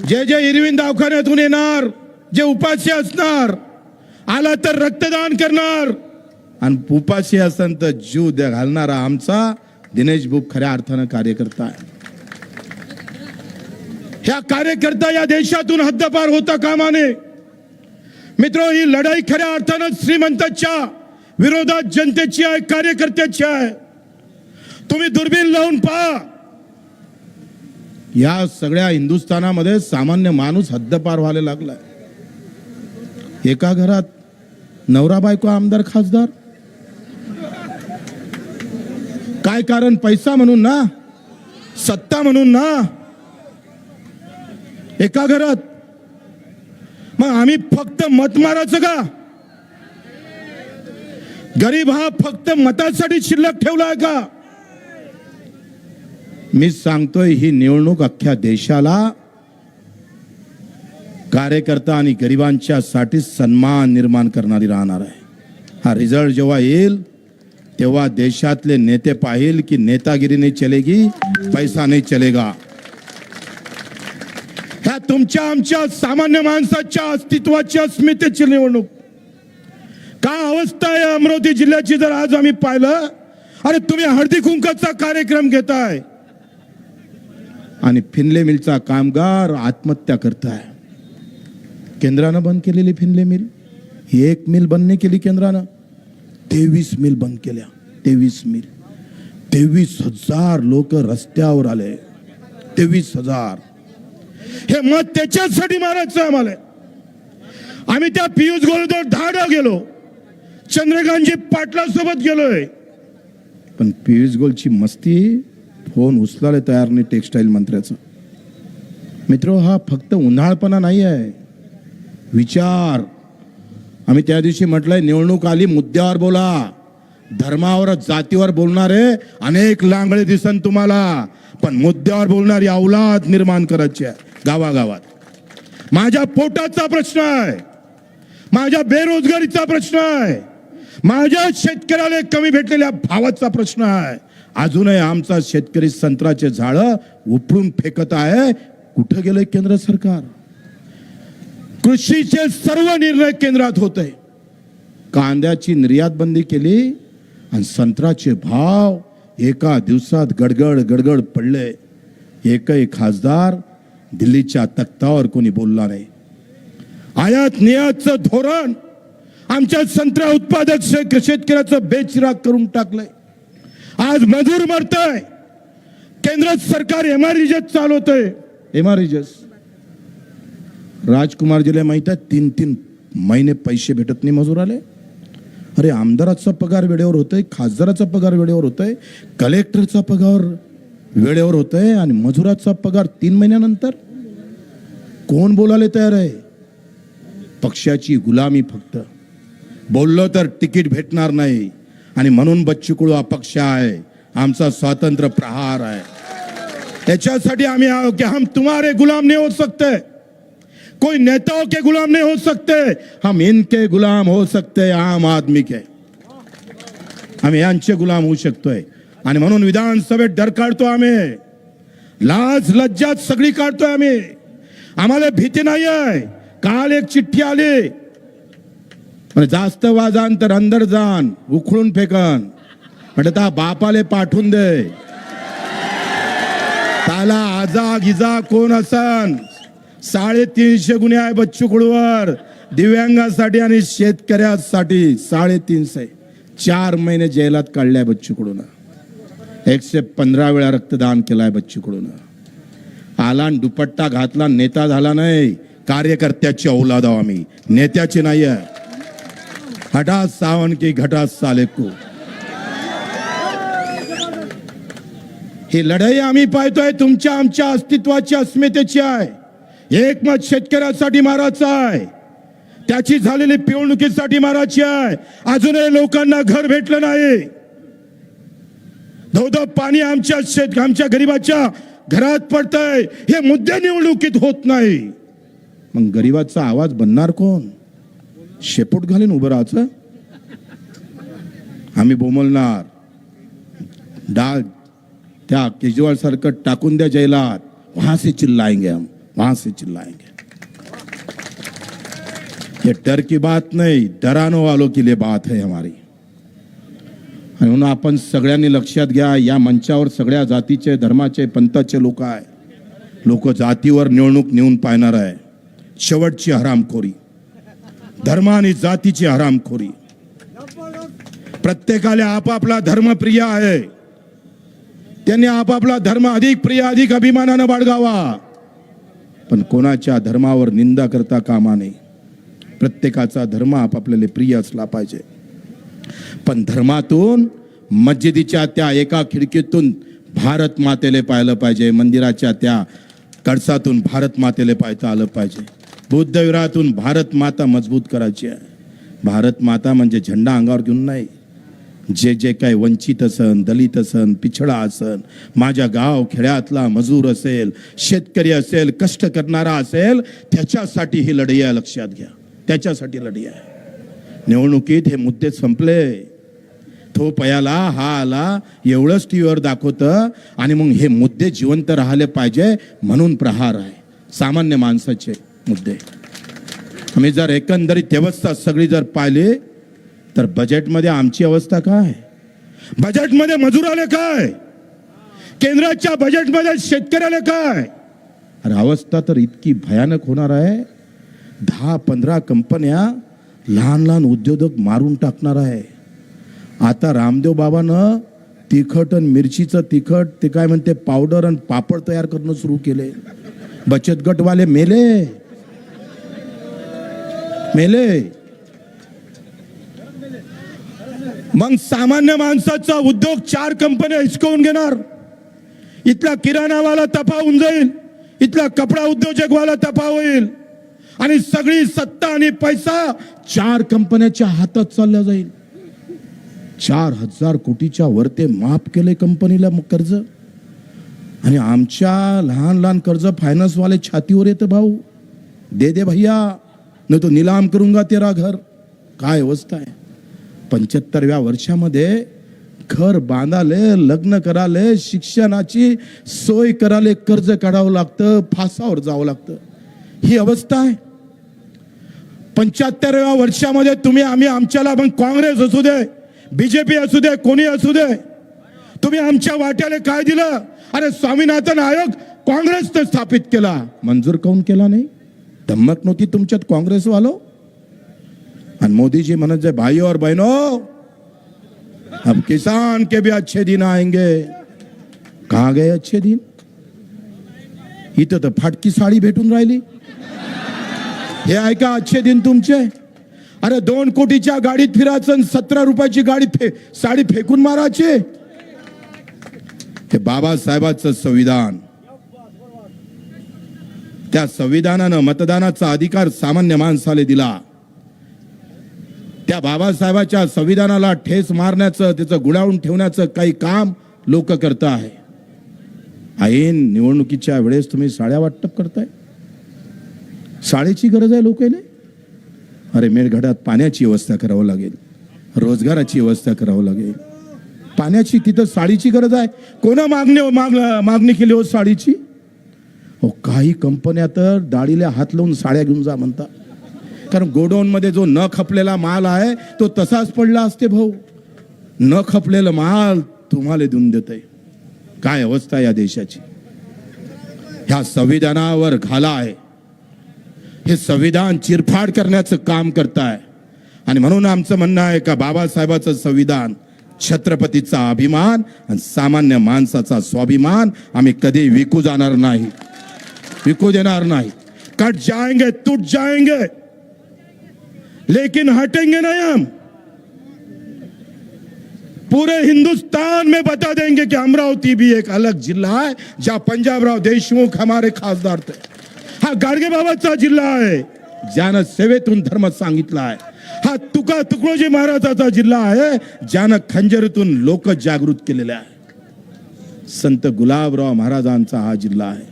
जे जे इरविन दवाखान्यातून येणार, जे उपाशी असणार, आला तर रक्तदान करणार आणि उपाशी असन तर जीव घालणारा आमचा दिनेश बुक खऱ्या अर्थानं कार्यकर्ता आहे. ह्या कार्यकर्ता या देशातून हद्दपार होता कामा नये. मित्र, ही लढाई खऱ्या अर्थानं श्रीमंतांच्या विरोधात जनतेची आहे, कार्यकर्त्याची आहे. तुम्ही दुर्बीण लावून पहा, या सगळ्या हिंदुस्थानामध्ये सामान्य माणूस हद्दपार व्हायला लागलाय. एका घरात नवरा बायको आमदार खासदार. काय कारण? पैसा म्हणून ना, सत्ता म्हणून ना. एका घरात. मग आम्ही फक्त मत मारायचं का? गरीब हा फक्त मतासाठी शिल्लक ठेवलाय का? मी सांगतोय, ही निवडणूक अख्ख्या देशाला कार्यकर्ता आणि गरिबांच्या साठी सन्मान निर्माण करणारी राहणार आहे. हा रिझल्ट जेव्हा येईल तेव्हा देशातले नेते पाहिल की नेतागिरी नाही चलेगी, पैसा नाही चलेगा. ह्या तुमच्या आमच्या सामान्य माणसाच्या अस्तित्वाची अस्मितेची निवडणूक. काय अवस्था आहे अमरावती जिल्ह्याची जर आज आम्ही पाहिलं. अरे तुम्ही हळदी कुंकाचा कार्यक्रम घेताय आणि फिनले मिलचा कामगार आत्महत्या करताय. केंद्रानं बंद केलेली फिनले मिल, एक मिल बंद नाही केली केंद्रानं, 23 मिल बंद केल्या. 23 मिल. 23,000 लोक रस्त्यावर आले. 23,000. हे मत त्याच्यासाठी मारायचं आम्हाला. आम्ही त्या पियुष गोलदोर धाडा गेलो, चंद्रकांतजी पाटला सोबत गेलोय, पण पियुष गोलची मस्ती फोन उचलायला तयार नाही टेक्सटाईल मंत्र्याचं. मित्र, हा फक्त उन्हाळपणा नाही आहे, विचार. आम्ही त्या दिवशी म्हटलंय, निवडणूक आली मुद्द्यावर बोला. धर्मावर जातीवर बोलणारे अनेक लांगळे दिसन तुम्हाला, पण मुद्द्यावर बोलणारी औलाद निर्माण करायची आहे गावागावात. माझ्या पोटाचा प्रश्न आहे, माझ्या बेरोजगारीचा प्रश्न आहे, माझ्या शेतकऱ्याला कमी भेटलेल्या भावाचा प्रश्न आहे. अजूनही आमचा शेतकरी संत्र्याचे झाड उपडून फेकत आहे. कुठं गेलंय केंद्र सरकार? कृषीचे सर्व निर्णय केंद्रात होते. कांद्याची निर्यात बंदी केली आणि संत्र्याचे भाव एका दिवसात गडगड गडगड पडले. एकही खासदार दिल्लीच्या तख्तावर कोणी बोलला नाही. आयात निर्यातचं धोरण आमच्या संत्रा उत्पादक शेतकऱ्याचं बेचिराग करून टाकलंय. आज मजूर मरतय. केंद्र सरकार एमआरईजेस चालवतंय. एमआरईजेस राजकुमारजीला माहित आहे, 3-3 महिने पैसे भेटत नाही मजुराले. अरे आमदाराचा पगार वेळेवर होतोय, खासदाराचा पगार वेळेवर होतोय, कलेक्टरचा पगार वेळेवर होतोय आणि मजुराचा पगार 3 महिन्यानंतर. कोण बोलायला तयार आहे? पक्षाची गुलामी. फक्त बोललो तर तिकीट भेटणार नाही आणि म्हणून बच्चू कडू अपक्ष आहे. आमचा स्वातंत्र्य प्रहार आहे. त्याच्यासाठी आम्ही आहो कि हम तुम्हारे गुलाम नहीं हो सकते, कोई नेताओं के गुलाम नहीं हो सकते, हम इनके गुलाम हो सकते, आम आदमी के. आम्ही यांचे गुलाम होऊ शकतोय आणि म्हणून विधानसभेत डर काढतो आम्ही. लाज लज्जा सगळी काढतोय आम्ही. आम्हाला भीती नाही आहे. काल एक चिठ्ठी आली, जास्त वाजान तर अंदर जान, उखळून फेकन. म्हटलं बापाले पाठवून दे. त्याला आजा गिजा कोण असन. 350 गुन्हे आहे बच्चू कडूवर, दिव्यांगासाठी आणि शेतकऱ्यासाठी 350. 4 महिने जेलात काढलाय बच्चू कडून. 115 वेळा रक्तदान केलाय बच्चू कडून. आला दुपट्टा घातला, नेता झाला नाही. कार्यकर्त्याची औलाद आहो आम्ही, नेत्याची नाही आहे. हटा सावन की घटा साले को. ही लढाई आम्ही पाहतोय तुमच्या आमच्या अस्तित्वाची अस्मितेची आहे. एकमत शेतकऱ्यासाठी मारायचं आहे, त्याची झालेली पिळवणुकीसाठी मारायची आहे. अजूनही लोकांना घर भेटलं नाही. धोधो पाणी आमच्या गरीबाच्या घरात पडतंय. हे मुद्दे निवडणुकीत होत नाही. मग गरीबाचा आवाज बनणार कोण? शेपूट घालून उभं राहायचं. आम्ही बोमलणार. डाग त्या केजरीवाल सारखं टाकून द्या जेलात, वहां से चिल्लाएंगे हम, वहां से चिल्लाएंगे। ये डर की बात नहीं, डरानो वालों के लिए बात है हमारी। म्हणून आपण सगळ्यांनी लक्षात घ्या, या मंचावर सगळ्या जातीचे, धर्माचे, पंथाचे लोक आहे. लोक जातीवर निवडणूक नेऊन पाहणार आहे. शेवटची हरामखोरी, धर्म आणि जातीची हरामखोरी. प्रत्येकाला आपापला धर्म प्रिय आहे, त्यांनी आपापला धर्म अधिक प्रिय, अधिक अभिमानानं बाळगावा. पण कोणाच्या धर्मावर निंदा करता कामा नये. प्रत्येकाचा धर्म आपापल्याला प्रिय असला पाहिजे. पण धर्मातून मस्जिदीच्या त्या एका खिडकीतून भारत मातेले पाहिलं पाहिजे, मंदिराच्या त्या कळसातून भारत मातेले पाहता आलं पाहिजे. बुद्ध विहारातून भारत माता मजबूत करायची आहे. भारत माता म्हणजे झेंडा अंगावर घेऊन नाही. जे जे काही वंचित असन, दलित असन, पिछडा असन, माझ्या गाव खेड्यातला मजूर असेल, शेतकरी असेल, कष्ट करणारा असेल, त्याच्यासाठी ही लढाई आहे. लक्षात घ्या, त्याच्यासाठी लढाई आहे. निवडणुकीत हे मुद्दे संपले. तो पयाला हा आला एवढंच टीव्हीवर दाखवतं आणि मग हे मुद्दे जिवंत राहिले पाहिजे म्हणून प्रहार आहे. सामान्य माणसाचे मुद्दे आम्ही जर एकंदरीत व्यवस्था सगळी जर पाहिली तर बजेटमध्ये आमची अवस्था काय, बजेटमध्ये मजुराले काय, केंद्राच्या बजेटमध्ये शेतकऱ्याला काय. अरे अवस्था तर इतकी भयानक होणार आहे. 10-15 कंपन्या, लहान लहान उद्योजक मारून टाकणार आहे. आता रामदेव बाबानं तिखट आणि मिरचीचं तिखट, ते काय म्हणते पावडर आणि पापड तयार करणं सुरू केले. बचत गटवाले मेले मेले. मग सामान्य माणसाचा उद्योग 4 कंपन्या हिसकावून घेणार. इथला किराणावाला तपावून जाईल, इथला कपडा उद्योजकवाला तपा होईल आणि सगळी सत्ता आणि पैसा 4 कंपन्याच्या हातात चालला जाईल. 4000 कोटीच्या वरते माफ केले कंपनीला कर्ज. आणि आमच्या लहान लहान कर्ज फायनान्सवाले छातीवर येतं, भाऊ दे दे भैया, नाही तो निलाम करूंगा तेरा घर. काय अवस्था आहे. 75व्या वर्षामध्ये घर बांधाले, लग्न कराले, शिक्षणाची सोय कराले कर्ज काढावं लागतं, फासावर जावं लागतं. ही अवस्था आहे. 75व्या वर्षामध्ये तुम्ही आम्ही आमच्याला, मग काँग्रेस असू दे, बीजेपी असू दे, कोणी असू दे, तुम्ही आमच्या वाट्याला काय दिलं. अरे स्वामीनाथन आयोग काँग्रेसने स्थापित केला, मंजूर काऊन केला नाही. धमक नव्हती तुमच्यात काँग्रेस वालो. आणि मोदीजी म्हणत जाय, भाई और बहनों अब किसान के भी अच्छे दिन आएंगे. कहाँ गए अच्छे दिन. इथं तर फाटकी साडी भेटून राहिली. हे आहे का अच्छे दिन तुमचे. अरे 2 कोटीच्या गाडीत फिरायचं, 17 रुपयाची गाडी साडी फेकून मारायचे. हे बाबासाहेबांचं संविधान, त्या संविधानानं मतदानाचा अधिकार सामान्य माणसाला दिला. त्या बाबासाहेबाच्या संविधानाला ठेस मारण्याचं, त्याचं गुडावून ठेवण्याचं काही काम लोक करत आहे. ऐन निवडणुकीच्या वेळेस तुम्ही साड्या वाटप करताय. साडीची गरज आहे लोकांना. अरे मेळघाटात पाण्याची व्यवस्था करावं लागेल, रोजगाराची व्यवस्था करावं लागेल. पाण्याची तिथं साडीची गरज आहे. कोणा मागणी केली हो साडीची. हो काही कंपन्या तर दाढीला हात लावून साड्या घेऊन जा म्हणतात. कारण गोडाऊन मध्ये जो न खपलेला माल आहे तो तसाच पडला असते भाऊ. न खपलेला माल तुम्हाला देऊन देतय. काय अवस्था या देशाची. ह्या संविधानावर घाला आहे. हे संविधान चिरफाड करण्याचं काम करताय. आणि म्हणून आमचं म्हणणं आहे का बाबासाहेबाचं संविधान छत्रपतीचा अभिमान आणि सामान्य माणसाचा स्वाभिमान आम्ही कधी विकू जाणार नाही, विकू देणार नाही. कट जाएंगे, टूट जाएंगे, लेकिन हटेंगे नहीं हम. पूरे हिंदुस्तान में बता देंगे कि अमरावती भी एक अलग जिल्हा है जहां पंजाबराव देशमुख हमारे खासदार थे. हा गाडगे बाबाचा जिल्हा आहे ज्यानं सेवेतून धर्म सांगितला आहे. हा तुकडोजी महाराजाचा जिल्हा आहे ज्यानं खंजरीतून लोक जागृत केलेले आहे. संत गुलाबराव महाराजांचा हा जिल्हा आहे.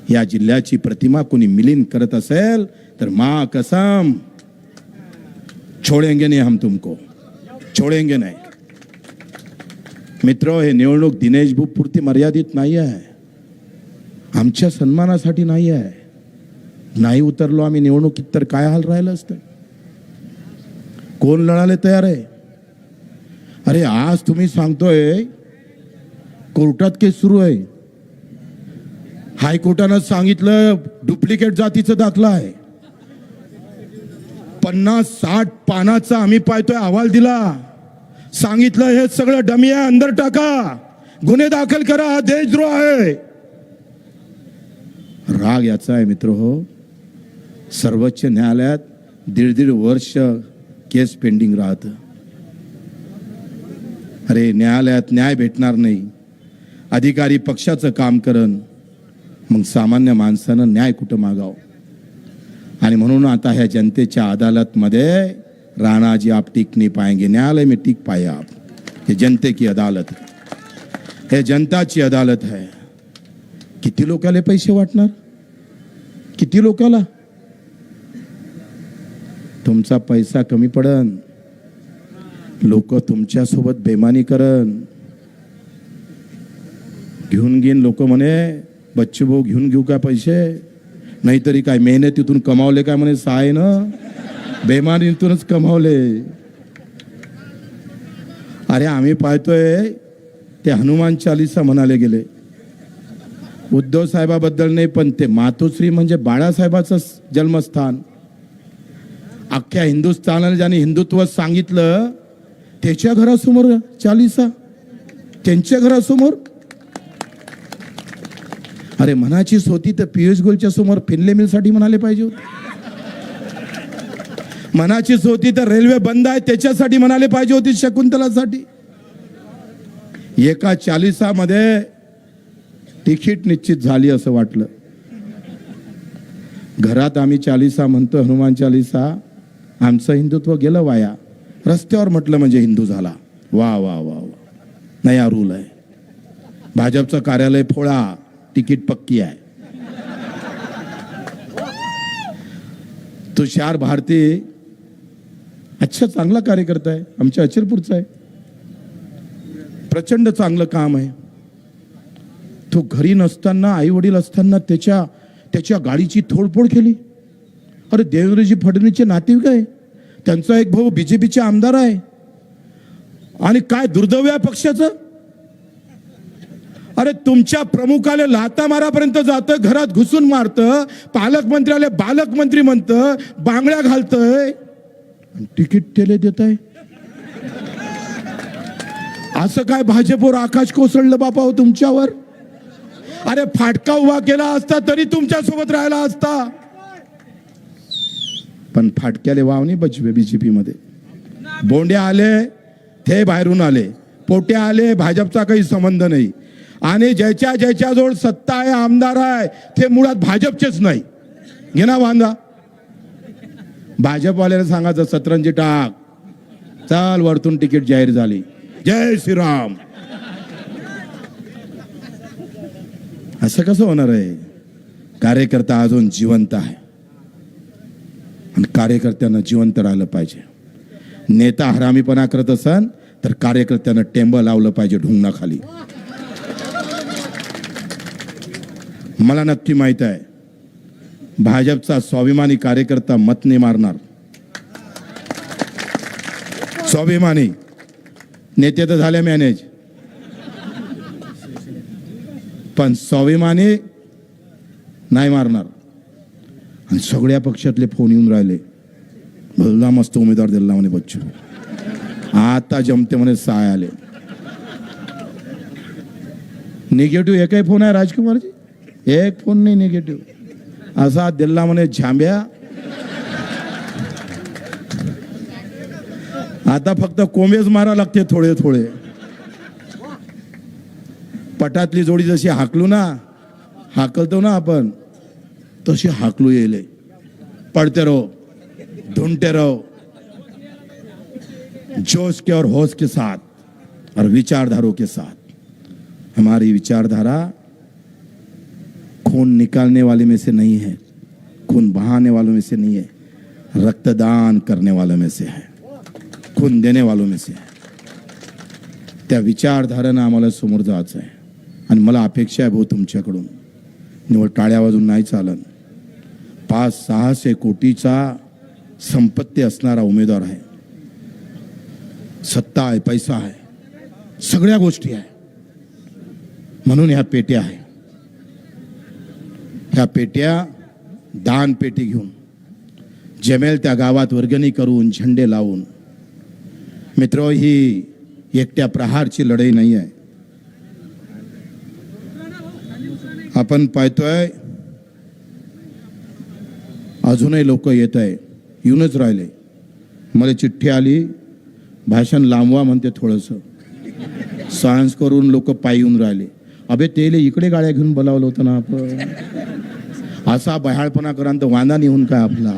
या जिल्ह्याची प्रतिमा कोणी मिलिन करत असेल तर मां कसम छोडेंगे नहीं हम तुमको, छोडेंगे नहीं. मित्र, हे निवडणूक दिनेश भाऊ पुरती मर्यादित नाही आहे, आमच्या सन्मानासाठी नाही आहे. नाही उतरलो आम्ही निवडणुकीत तर काय हाल राहिलं असतं. कोण लढायला तयार आहे? अरे आज तुम्ही सांगतोय कोर्टात केस सुरू आहे, हायकोर्टानं सांगितलं डुप्लिकेट जातीचा दाखला आहे. 50-60 पानाचा आम्ही पाहतोय अहवाल दिला, सांगितलं हे सगळं डमी आहे, अंदर टाका, गुन्हे दाखल करा, हा देशद्रोह आहे. राग याचा आहे मित्र हो, सर्वोच्च न्यायालयात 1.5 वर्ष केस पेंडिंग राहत. अरे न्यायालयात न्याय भेटणार नाही, अधिकारी पक्षाचं काम करन, मग सामान्य माणसानं न्याय कुठं मागाव? आणि म्हणून आता ह्या जनतेच्या अदालतमध्ये राणाजी आप टिक नहीं पाएंगे, न्यायालय में टिक पाए आप. हे जनते की अदालत, हे जनताची अदालत है. किती लोकांना पैसे वाटणार? किती लोकांना? तुमचा पैसा कमी पडन, लोक तुमच्या सोबत बेमानी करन. घेऊन घेऊन लोक म्हणे बच्चू भाऊ घेऊन घेऊ का पैसे, नाहीतरी काय मेहनतीतून कमावले काय म्हणे, साय ना बेमानीतूनच कमावले. अरे आम्ही पाहतोय ते हनुमान चालीसा म्हणाले गेले, उद्धव साहेबाबद्दल नाही पण ते मातोश्री म्हणजे बाळासाहेबाचं जन्मस्थान. अख्ख्या हिंदुस्थानाला ज्याने हिंदुत्व सांगितलं त्याच्या घरासमोर चालीसा, त्यांच्या घरासमोर. अरे मनाचीच होती तर पियुष गोलच्या समोर फिनले मिलसाठी म्हणाले पाहिजे होते. मनाचीच होती तर रेल्वे बंद आहे त्याच्यासाठी म्हणाले पाहिजे होती, शकुंतलासाठी. एका चालीसामध्ये तिकीट निश्चित झाली असं वाटलं. घरात आम्ही चालीसा म्हणतो, हनुमान चालीसा, आमचं हिंदुत्व गेलं वाया. रस्त्यावर म्हटलं म्हणजे हिंदू झाला. वा वा वा वा, नया रूल आहे. भाजपचं कार्यालय फोळा, तिकीट पक्की आहे. तुषार भारती अच्छा चांगला कार्यकर्ता आहे, आमच्या अचलपूरचा आहे, प्रचंड चांगलं काम आहे. तो घरी नसताना, आई वडील असताना त्याच्या गाडीची तोडफोड केली. अरे देवेंद्रजी फडणवीसचे नातेवाईक आहे, त्यांचा एक भाऊ बीजेपीचे आमदार आहे. आणि काय दुर्दैव आहे पक्षाचं. अरे तुमच्या प्रमुखाला लाता मारापर्यंत जातं, घरात घुसून मारतं, पालकमंत्र्याला बालकमंत्री म्हणतं, बांगड्या घालतंय, तिकीट तेले देत आहे. असं काय भाजपवर आकाश कोसळलं बापा हो तुमच्यावर. अरे फाटका उभा केला असता तरी तुमच्या सोबत राहिला असता, पण फाटक्याले वाव नाही बचवे. बीजेपी मध्ये बोंड्या आले ते बाहेरून आले, पोट्या आले, भाजपचा काही संबंध नाही. आणि ज्याच्या जवळ सत्ता आहे, आमदार आहे, ते मुळात भाजपचेच नाही. घेना बांधा. भाजपवाल्याला सांगायचं सतरंजी टाक, चाल वरतून तिकीट जाहीर झाली, जय श्रीराम. असं कसं होणार आहे? कार्यकर्ता अजून जिवंत आहे आणि कार्यकर्त्यांना जिवंत राहिलं पाहिजे. नेता हरामीपणा करत असन तर कार्यकर्त्यांना टेंब लावलं पाहिजे ढुंगणाखाली. मला नक्की माहित आहे भाजपचा स्वाभिमानी कार्यकर्ता मत नाही मारणार. स्वाभिमानी नेते तर झाले मॅनेज, पण स्वाभिमानी नाही मारणार. आणि सगळ्या पक्षातले फोन येऊन राहिले, भला मस्त उमेदवार दिला म्हणे बच्चू, आता जमते म्हणे, साय आले. निगेटिव्ह एकही फोन आहे राजकुमारजी, एक फोन नाही निगेटिव्ह. असा दिल्ला म्हणे झांब्या. आता फक्त कोंबेच मारा लागते थोडे थोडे. पटातली जोडी जशी हाकलू ना, हाकलतो ना आपण, तशी हाकलू येले. पढ़ते रहो, ढूंढते रहो, जोश के और होश के साथ और विचारधारों के साथ. हमारी विचारधारा खून निकालने वाले में से नहीं है, खून बहाने वालों में से नहीं है, रक्तदान करने वालों में से है, खून देने वालों में से है. त्या विचारधारेनं आम्हाला समोर जायचं आहे. आणि मला अपेक्षा आहे भाऊ तुमच्याकडून, निवड टाळ्या वाजून नाही चालन. 500-600 कोटीचा संपत्ती असणारा उमेदवार आहे. सत्ता आहे, पैसा आहे, सगळ्या गोष्टी आहे. म्हणून ह्या पेट्या आहे. ह्या पेट्या दान पेटी घेऊन जमेल त्या गावात वर्गणी करून झेंडे लावून. मित्र, ही एकट्या प्रहारची लढाई नाही आहे. आपण पाहतोय अजूनही लोक येत आहे, येऊनच राहिले. मला चिठ्ठी आली, भाषण लांबवा म्हणते, थोडंसं सायन्स करून लोक पायी येऊन राहिले. अबे तेले इकडे गाड्या घेऊन बोलावलं होतं ना आपण. असा बहाळपणा करांत वांदा निघून काय आपला.